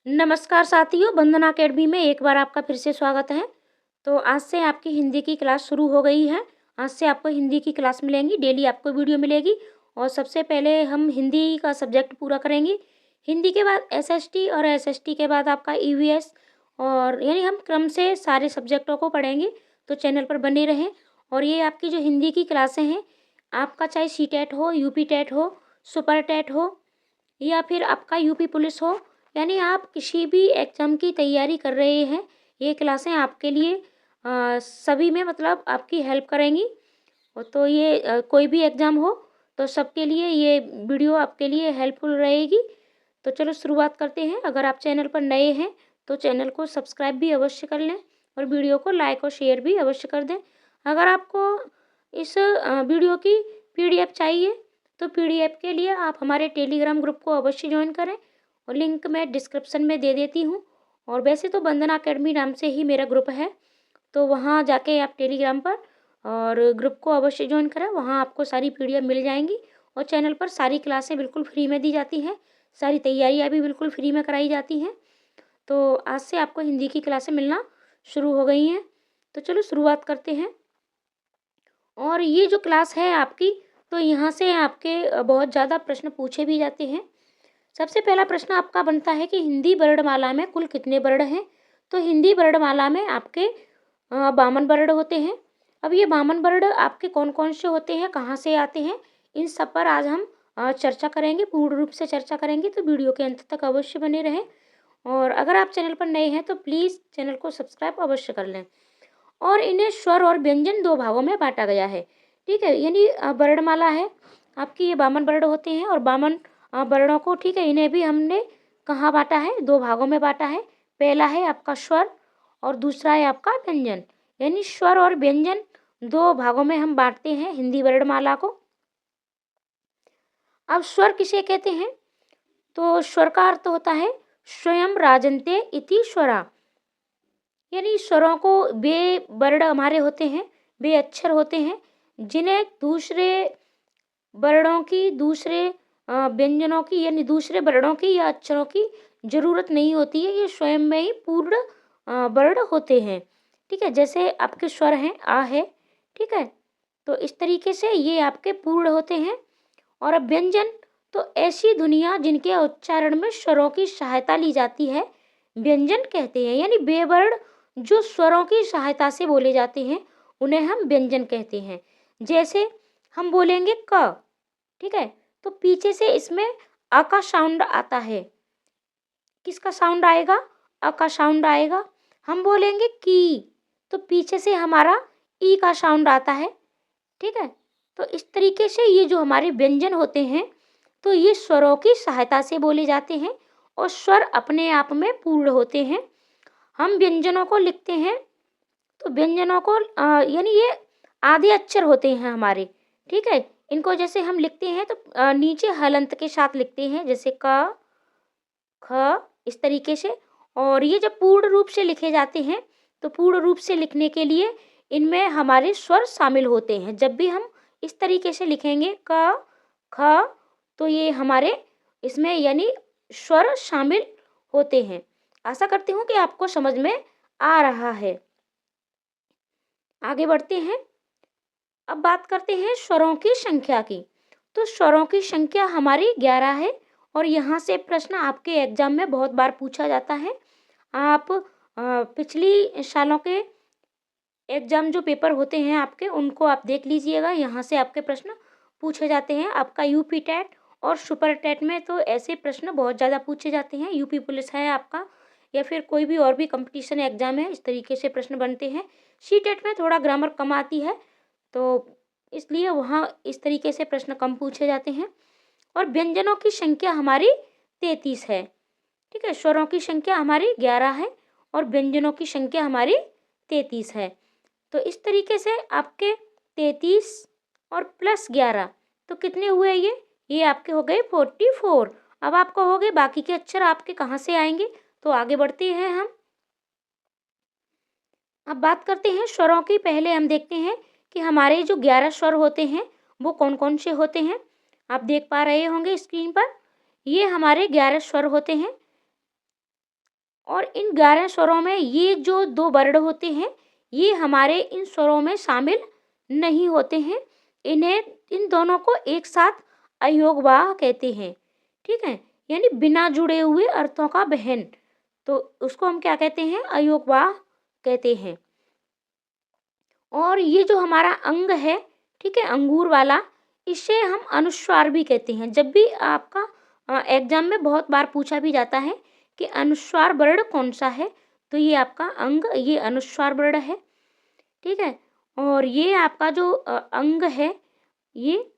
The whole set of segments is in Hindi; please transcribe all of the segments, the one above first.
नमस्कार साथियों, वंदना अकेडमी में एक बार आपका फिर से स्वागत है। तो आज से आपकी हिंदी की क्लास शुरू हो गई है। आज से आपको हिंदी की क्लास मिलेंगी, डेली आपको वीडियो मिलेगी। और सबसे पहले हम हिंदी का सब्जेक्ट पूरा करेंगे। हिंदी के बाद एसएसटी और एसएसटी के बाद आपका ईवीएस, और यानी हम क्रम से सारे सब्जेक्टों को पढ़ेंगे। तो चैनल पर बने रहें। और ये आपकी जो हिंदी की क्लासें हैं, आपका चाहे सीटेट हो, यूपी टेट हो, सुपर टेट हो, या फिर आपका यूपी पुलिस हो, यानी आप किसी भी एग्ज़ाम की तैयारी कर रहे हैं, ये क्लासें आपके लिए सभी में मतलब आपकी हेल्प करेंगी। और तो ये कोई भी एग्ज़ाम हो तो सबके लिए ये वीडियो आपके लिए हेल्पफुल रहेगी। तो चलो शुरुआत करते हैं। अगर आप चैनल पर नए हैं तो चैनल को सब्सक्राइब भी अवश्य कर लें और वीडियो को लाइक और शेयर भी अवश्य कर दें। अगर आपको इस वीडियो की पीडीएफ चाहिए तो पीडीएफ के लिए आप हमारे टेलीग्राम ग्रुप को अवश्य ज्वाइन करें, और लिंक मैं डिस्क्रिप्शन में दे देती हूँ। और वैसे तो वंदना अकेडमी नाम से ही मेरा ग्रुप है, तो वहाँ जाके आप टेलीग्राम पर और ग्रुप को अवश्य ज्वाइन करें। वहाँ आपको सारी पीडीएफ मिल जाएंगी। और चैनल पर सारी क्लासें बिल्कुल फ्री में दी जाती हैं, सारी तैयारियाँ भी बिल्कुल फ्री में कराई जाती हैं। तो आज से आपको हिंदी की क्लासें मिलना शुरू हो गई हैं। तो चलो शुरुआत करते हैं। और ये जो क्लास है आपकी, तो यहाँ से आपके बहुत ज़्यादा प्रश्न पूछे भी जाते हैं। सबसे पहला प्रश्न आपका बनता है कि हिंदी वर्णमाला में कुल कितने वर्ण हैं। तो हिंदी वर्णमाला में आपके 52 वर्ण होते हैं। अब ये 52 वर्ण आपके कौन कौन से होते हैं, कहाँ से आते हैं, इन सब पर आज हम चर्चा करेंगे, पूर्ण रूप से चर्चा करेंगे। तो वीडियो के अंत तक अवश्य बने रहें। और अगर आप चैनल पर नए हैं तो प्लीज़ चैनल को सब्सक्राइब अवश्य कर लें। और इन्हें स्वर और व्यंजन दो भागों में बांटा गया है। ठीक है, यानी वर्णमाला है आपकी, ये 52 वर्ण होते हैं। और 52 वर्णों को, ठीक है, इन्हें भी हमने कहाँ बांटा है, दो भागों में बांटा है। पहला है आपका स्वर और दूसरा है आपका व्यंजन। यानी स्वर और व्यंजन दो भागों में हम बांटते हैं हिंदी वर्णमाला को। अब स्वर किसे कहते हैं, तो स्वर का अर्थ होता है स्वयं राजन्ते इति स्वरा। यानी स्वरों को, वे वर्ण हमारे होते हैं, वे अक्षर होते हैं जिन्हें दूसरे वर्णों की, दूसरे व्यंजनों की, यानी दूसरे वर्णों की या अक्षरों की जरूरत नहीं होती है। ये स्वयं में ही पूर्ण वर्ण होते हैं। ठीक है, जैसे आपके स्वर हैं आ है, ठीक है, तो इस तरीके से ये आपके पूर्ण होते हैं। और अब व्यंजन, तो ऐसी ध्वनियाँ जिनके उच्चारण में स्वरों की सहायता ली जाती है, व्यंजन कहते हैं। यानी वे वर्ण जो स्वरों की सहायता से बोले जाते हैं, उन्हें हम व्यंजन कहते हैं। जैसे हम बोलेंगे क, ठीक है, तो पीछे से इसमें अ का साउंड आता है। किसका साउंड आएगा, अ का साउंड आएगा। हम बोलेंगे की, तो पीछे से हमारा ई का साउंड आता है। ठीक है, तो इस तरीके से ये जो हमारे व्यंजन होते हैं, तो ये स्वरों की सहायता से बोले जाते हैं और स्वर अपने आप में पूर्ण होते हैं। हम व्यंजनों को लिखते हैं, तो व्यंजनों को यानी ये आधे अक्षर होते हैं हमारे। ठीक है, इनको जैसे हम लिखते हैं तो नीचे हलंत के साथ लिखते हैं, जैसे क, ख, इस तरीके से। और ये जब पूर्ण रूप से लिखे जाते हैं, तो पूर्ण रूप से लिखने के लिए इनमें हमारे स्वर शामिल होते हैं। जब भी हम इस तरीके से लिखेंगे क, ख, तो ये हमारे इसमें यानी स्वर शामिल होते हैं। आशा करती हूँ कि आपको समझ में आ रहा है। आगे बढ़ते हैं। अब बात करते हैं स्वरों की संख्या की। तो स्वरों की संख्या हमारी 11 है। और यहाँ से प्रश्न आपके एग्जाम में बहुत बार पूछा जाता है। आप पिछली सालों के एग्जाम जो पेपर होते हैं आपके, उनको आप देख लीजिएगा। यहाँ से आपके प्रश्न पूछे जाते हैं। आपका यूपी टेट और सुपर टेट में तो ऐसे प्रश्न बहुत ज़्यादा पूछे जाते हैं। यूपी पुलिस है आपका, या फिर कोई भी और भी कंपटीशन एग्जाम है, इस तरीके से प्रश्न बनते हैं। सी टेट में थोड़ा ग्रामर कम आती है, तो इसलिए वहाँ इस तरीके से प्रश्न कम पूछे जाते हैं। और व्यंजनों की संख्या हमारी 33 है। ठीक है, स्वरों की संख्या हमारी 11 है और व्यंजनों की संख्या हमारी 33 है। तो इस तरीके से आपके 33 और प्लस 11, तो कितने हुए ये आपके हो गए 44। अब आपको हो गए बाकी के अक्षर आपके कहाँ से आएंगे, तो आगे बढ़ते हैं हम। अब बात करते हैं स्वरों की। पहले हम देखते हैं कि हमारे जो 11 स्वर होते हैं वो कौन कौन से होते हैं। आप देख पा रहे होंगे स्क्रीन पर, ये हमारे 11 स्वर होते हैं। और इन 11 स्वरों में ये जो 2 वर्ण होते हैं, ये हमारे इन स्वरों में शामिल नहीं होते हैं। इन्हें इन दोनों को एक साथ अयोगवाह कहते हैं, ठीक है? यानी बिना जुड़े हुए अर्थों का वहन, तो उसको हम क्या कहते हैं? अयोगवाह कहते हैं। और ये जो हमारा अंग है, ठीक है, अंगूर वाला, इसे हम अनुस्वार भी कहते हैं। जब भी आपका एग्जाम में बहुत बार पूछा भी जाता है कि अनुस्वार वर्ण कौन सा है, तो ये आपका अंग, ये अनुस्वार वर्ण है, ठीक है। और ये आपका जो अंग है, ये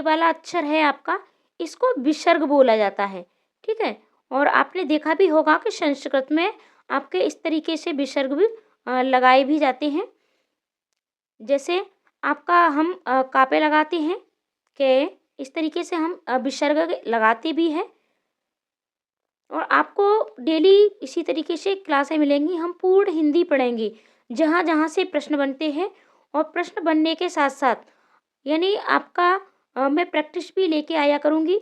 वाला अक्षर है आपका, इसको विसर्ग बोला जाता है, ठीक है। और आपने देखा भी होगा कि संस्कृत में आपके इस तरीके से विसर्ग भी लगाए भी जाते हैं। जैसे आपका हम कापे लगाते हैं कि इस तरीके से हम विसर्ग लगाते भी हैं। और आपको डेली इसी तरीके से क्लासें मिलेंगी। हम पूर्ण हिंदी पढ़ेंगे, जहाँ जहाँ से प्रश्न बनते हैं, और प्रश्न बनने के साथ साथ यानी आपका मैं प्रैक्टिस भी लेके आया करूँगी।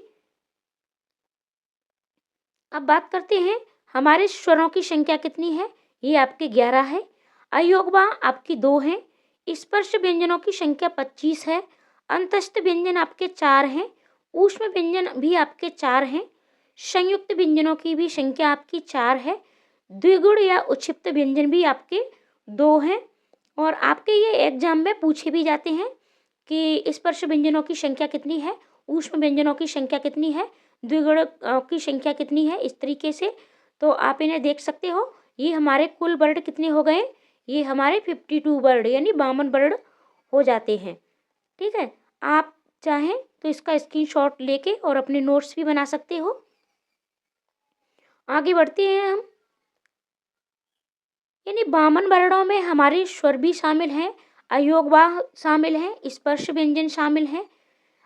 अब बात करते हैं हमारे स्वरों की संख्या कितनी है। ये आपके 11 है, अयोगवाह आपकी 2 हैं, स्पर्श व्यंजनों की संख्या 25 है, अंतस्थ व्यंजन आपके 4 हैं, ऊष्म व्यंजन भी आपके 4 हैं, संयुक्त व्यंजनों की भी संख्या आपकी 4 है, द्विगुण या उक्षिप्त व्यंजन भी आपके 2 हैं। और आपके ये एग्जाम में पूछे भी जाते हैं कि स्पर्श व्यंजनों की संख्या कितनी है, ऊष्म व्यंजनों की संख्या कितनी है, द्विगुण की संख्या कितनी है, इस तरीके से। तो आप इन्हें देख सकते हो। ये हमारे कुल वर्ण कितने हो गए, ये हमारे 52 वर्ण यानी 52 वर्ण हो जाते हैं, ठीक है। आप चाहें तो इसका स्क्रीनशॉट लेके और अपने नोट्स भी बना सकते हो। आगे बढ़ते हैं हम। यानी 52 वर्णों में हमारे स्वर भी शामिल हैं, अयोगवाह शामिल हैं, स्पर्श व्यंजन शामिल हैं,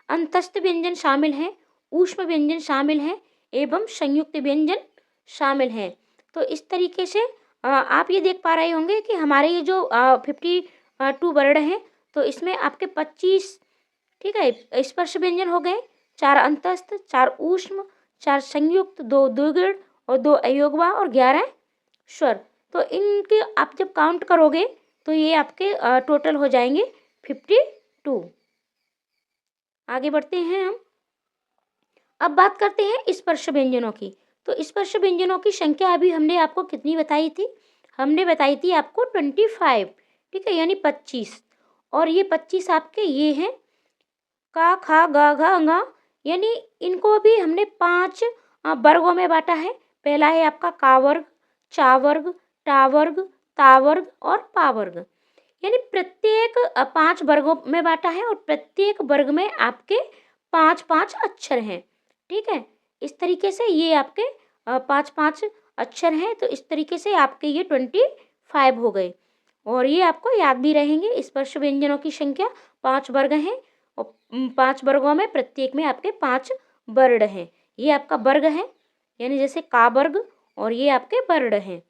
अंतस्थ व्यंजन शामिल हैं, ऊष्म व्यंजन शामिल हैं एवं संयुक्त व्यंजन शामिल हैं। तो इस तरीके से आप ये देख पा रहे होंगे कि हमारे ये जो 52 वर्ण हैं, तो इसमें आपके 25, ठीक है, स्पर्श व्यंजन हो गए, 4 अंतस्थ, 4 ऊष्म, 4 संयुक्त, 2 द्विगुण और 2 अयोगवाह और 11 स्वर। तो इनके आप जब काउंट करोगे तो ये आपके टोटल हो जाएंगे 52। आगे बढ़ते हैं हम। अब बात करते हैं स्पर्श व्यंजनों की। तो स्पर्श व्यंजनों की संख्या अभी हमने आपको कितनी बताई थी? हमने बताई थी आपको 25, ठीक है, यानी 25। और ये 25 आपके ये हैं, का, खा, गा, घा, ङा, यानी इनको भी हमने 5 वर्गों में बांटा है। पहला है आपका का वर्ग, चा वर्ग, टा वर्ग, ता वर्ग और पा वर्ग। यानी प्रत्येक 5 वर्गों में बांटा है और प्रत्येक वर्ग में आपके 5-5 अक्षर हैं, ठीक है। इस तरीके से ये आपके 5-5 अक्षर हैं। तो इस तरीके से आपके ये 25 हो गए। और ये आपको याद भी रहेंगे। स्पर्श व्यंजनों की संख्या 5 वर्ग हैं और 5 वर्गों में प्रत्येक में आपके 5 वर्ण हैं। ये आपका वर्ग है, यानी जैसे का वर्ग, और ये आपके वर्ण हैं।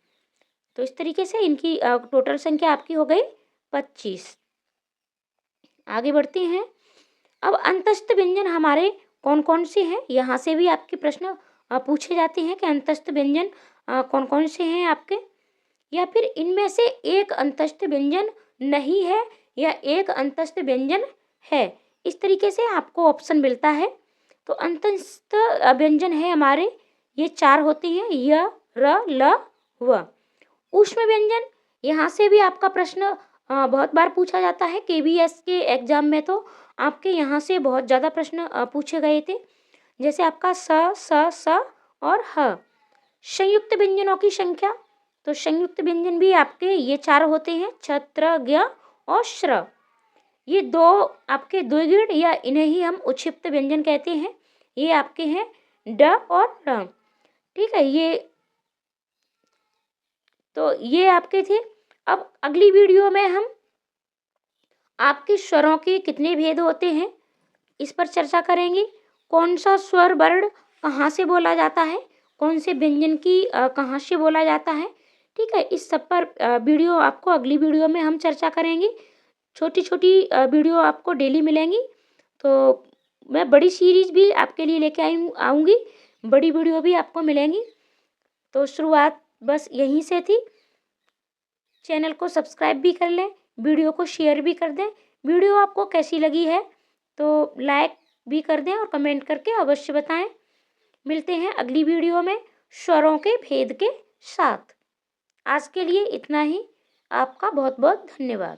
तो इस तरीके से इनकी टोटल संख्या आपकी हो गई 25। आगे बढ़ते हैं। अब अंतस्थ व्यंजन हमारे कौन कौन से हैं, यहाँ से भी आपके प्रश्न पूछे जाते हैं कि अंतस्थ व्यंजन कौन कौन से हैं आपके, या फिर इनमें से एक अंतस्थ व्यंजन नहीं है या एक अंतस्थ व्यंजन है। इस तरीके से आपको ऑप्शन मिलता है। तो अंतस्थ व्यंजन है हमारे, ये 4 होते हैं, य, र, ल, व। ऊष्म व्यंजन, यहाँ से भी आपका प्रश्न बहुत बार पूछा जाता है। केवीएस के एग्जाम में तो आपके यहाँ से बहुत ज़्यादा प्रश्न पूछे गए थे। जैसे आपका स, स, स और ह। संयुक्त व्यंजनों की संख्या, तो संयुक्त व्यंजन भी आपके ये 4 होते हैं, छ, त्र, ज्ञ और श्र। ये 2 आपके द्विगुण या इन्हें ही हम उक्षिप्त व्यंजन कहते हैं। ये आपके हैं ड और र, ठीक है। ये आपके थे। अब अगली वीडियो में हम आपके स्वरों के कितने भेद होते हैं इस पर चर्चा करेंगे। कौन सा स्वर वर्ण कहाँ से बोला जाता है, कौन से व्यंजन की कहाँ से बोला जाता है, ठीक है। इस सब पर वीडियो आपको अगली वीडियो में हम चर्चा करेंगे। छोटी छोटी वीडियो आपको डेली मिलेंगी। तो मैं बड़ी सीरीज भी आपके लिए लेके आऊँगी, बड़ी वीडियो भी आपको मिलेंगी। तो शुरुआत बस यहीं से थी। चैनल को सब्सक्राइब भी कर लें, वीडियो को शेयर भी कर दें। वीडियो आपको कैसी लगी है तो लाइक भी कर दें और कमेंट करके अवश्य बताएं। मिलते हैं अगली वीडियो में स्वरों के भेद के साथ। आज के लिए इतना ही। आपका बहुत बहुत धन्यवाद।